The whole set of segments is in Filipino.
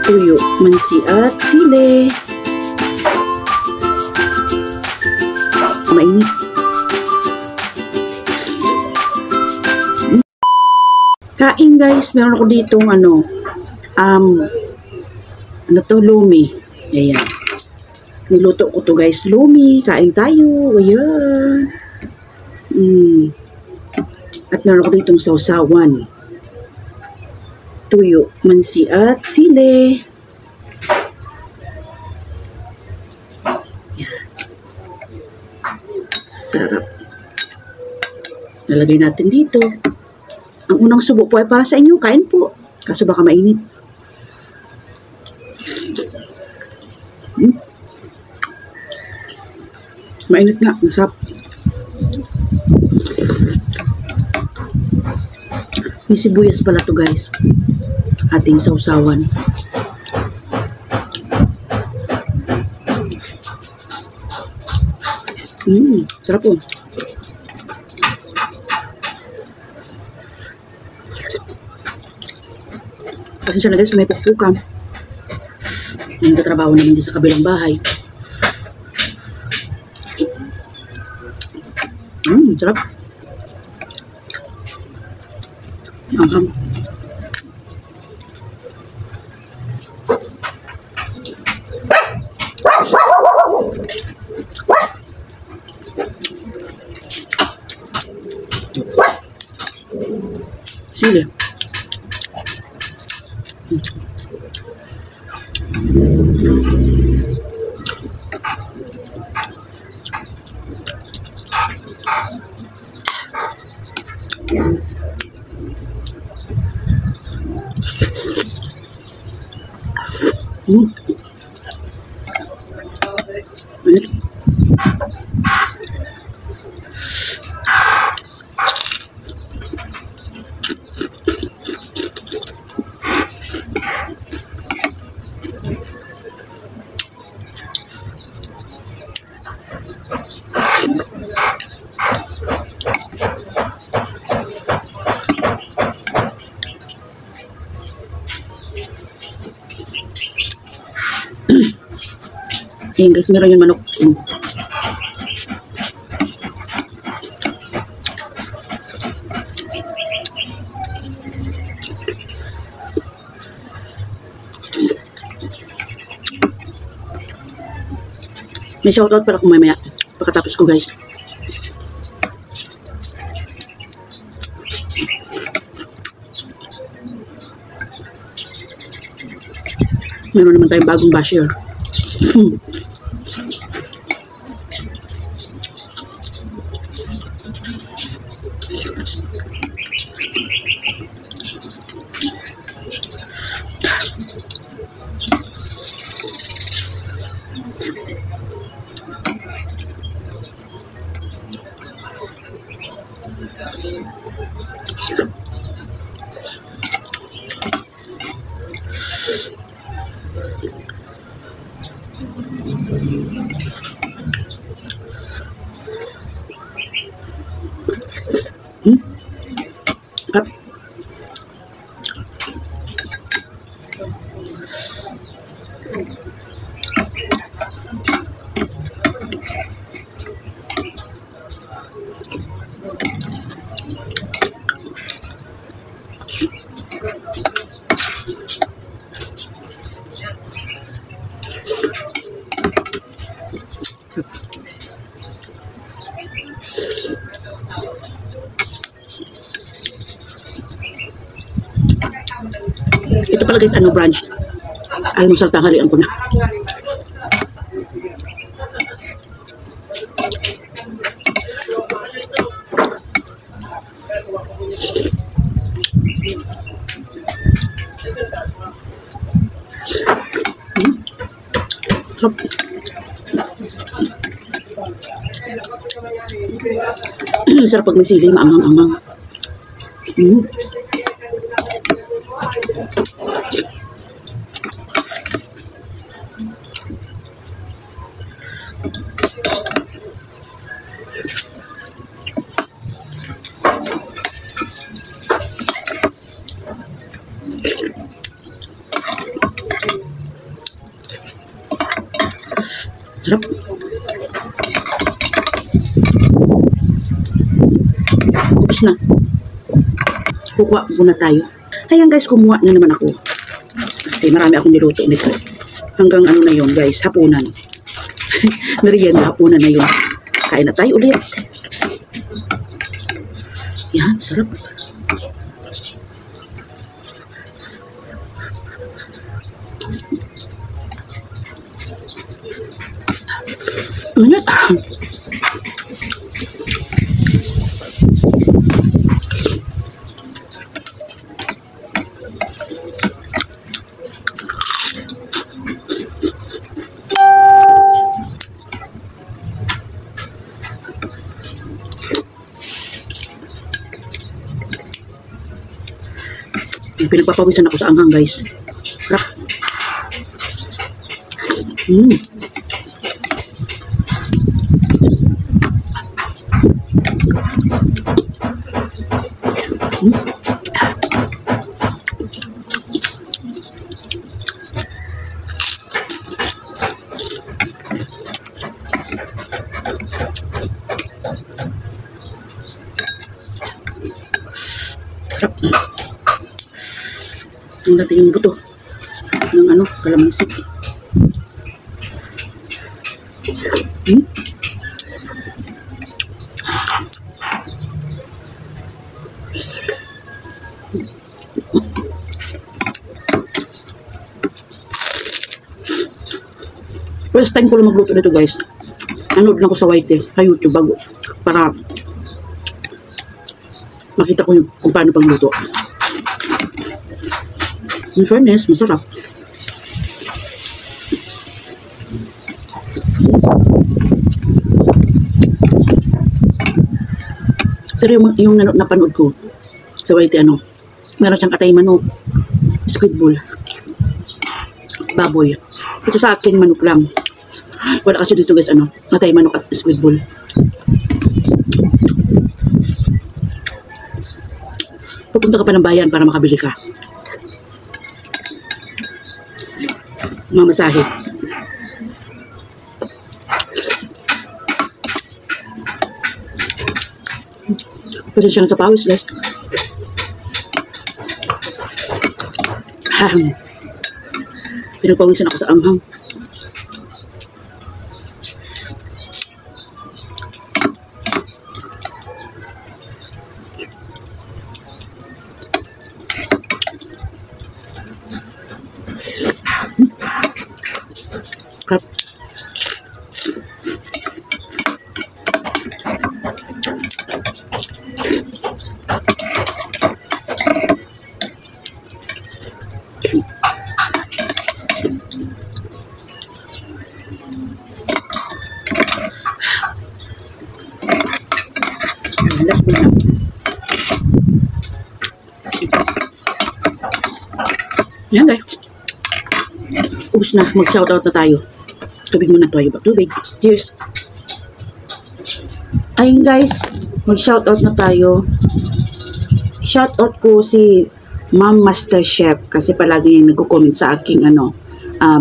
Tuyo, mansi at sili. Mainit. Kain guys, meron ako ditong ano to, lumi. Ayan. Niluto ko to guys, lumi. Kain tayo. Ayan. At meron ako ditong sausawan. Tuyo, mansi at sili. Ayan. Sarap. Nalagay natin dito. Ang unang subo po ay para sa inyo. Kain po. Kaso baka mainit. Mainit nga. Masarap. May sibuyas pala to guys. Ating sausawan. Sarap po. Pasensya na guys, may pukpukan. May nagtatrabaho namin din sa kabilang bahay. Sarap. Manghang. Sili. Ayan guys, meron yung manok. May shoutout para kung mamaya. Pagkatapos ko guys. Meron naman tayong bagong basher. Ito pala guys, ano brunch. Almusal tanghalian ko na. Sarap pag may sili, maangang-angang. Sarap. Tapos na. Kukuha muna tayo. Ayan guys, kumuha na naman ako. Kasi marami akong niluto nito. Hanggang ano na yun guys, hapunan. Merienda, hapunan na yun. Kain na tayo ulit. Yan, sarap. Init. Pinagpapawisan ako sa anghang guys. Sarap. Sarap. Ang dating yung buto ng ano, kalamansi. First time ko lang magluto nito guys. Nanood lang ko sa sa YouTube bago para makita ko kung paano pagluto. In fairness, masarap. Pero yung napanood ko sa YT meron siyang atay manok, squid ball, baboy. Ito sa akin manok lang. Wala kasi dito guys atay manok at squid ball. Pupunta ka pa ng bayan para makabili ka. Mamasahe. Pasensya na sa pawis guys. Pinagpawisan ako sa anghang. Crap. Last na. Yan guys. Ubus na. Mag-shoutout na tayo. Tubig muna tayo ba? Tubig. Cheers. Ayun guys. Mag-shoutout na tayo. Shoutout ko si Ma'am Master Chef kasi palagi yung nagko-comment sa aking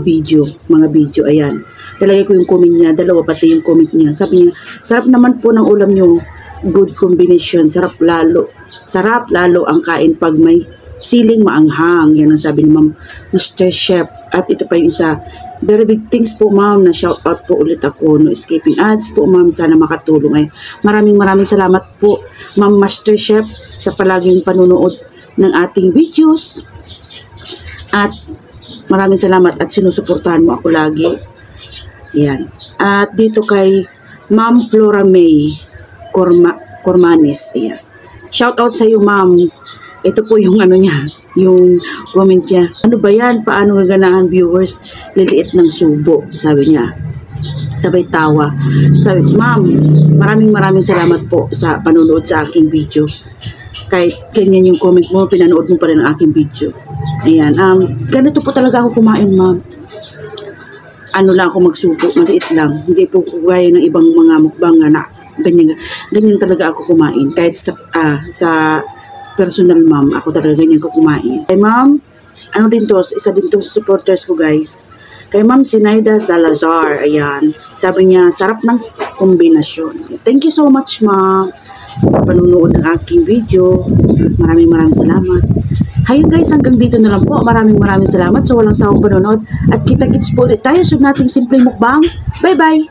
video. Mga video. Ayan. Talagay ko yung comment niya. Dalawa pati yung comment niya. Sabi niya, sarap naman po ng ulam niyo. Good combination. Sarap lalo. Sarap lalo ang kain pag may siling maanghang. Yan ang sabi ni Ma'am Master Chef. At ito pa yung isa. Very big things po ma'am. Na shout out po ulit ako. No escaping ads po ma'am. Sana makatulong. Ay, maraming salamat po Ma'am Master Chef sa palaging panunood ng ating videos. At maraming salamat at sinusuportahan mo ako lagi. Yan. At dito kay Ma'am Flora May Cormanes. Ayan. Shout out sa iyo, ma'am. Ito po yung niya, yung comment niya. Ano ba yan? Paano gaganahan viewers? Liliit ng subo, sabi niya. Sabay tawa. Sabi, ma'am, maraming salamat po sa panunood sa aking video. Kahit ganyan yung comment mo, pinanood mo pa rin ang aking video. Ayan. Ganito po talaga ako kumain, ma'am. Ano lang ako magsubo, maliit lang. Hindi po kugaya ng ibang mga mukbang na ganyan talaga ako kumain. Kahit sa personal ma'am, ako talaga ganyan ko kumain. Ay ma'am, din to, isa din to sa supporters ko guys. Kay Ma'am Sinaida Salazar. Ayan. Sabi niya, sarap ng kombinasyon. Thank you so much, Ma'am, sa panunood ng aking video. Maraming salamat. Hayun guys, hanggang dito na lang po. Maraming salamat sa walang sawang panonood. At kita-kits po ulit tayo sa nating simpleng mukbang. Bye-bye!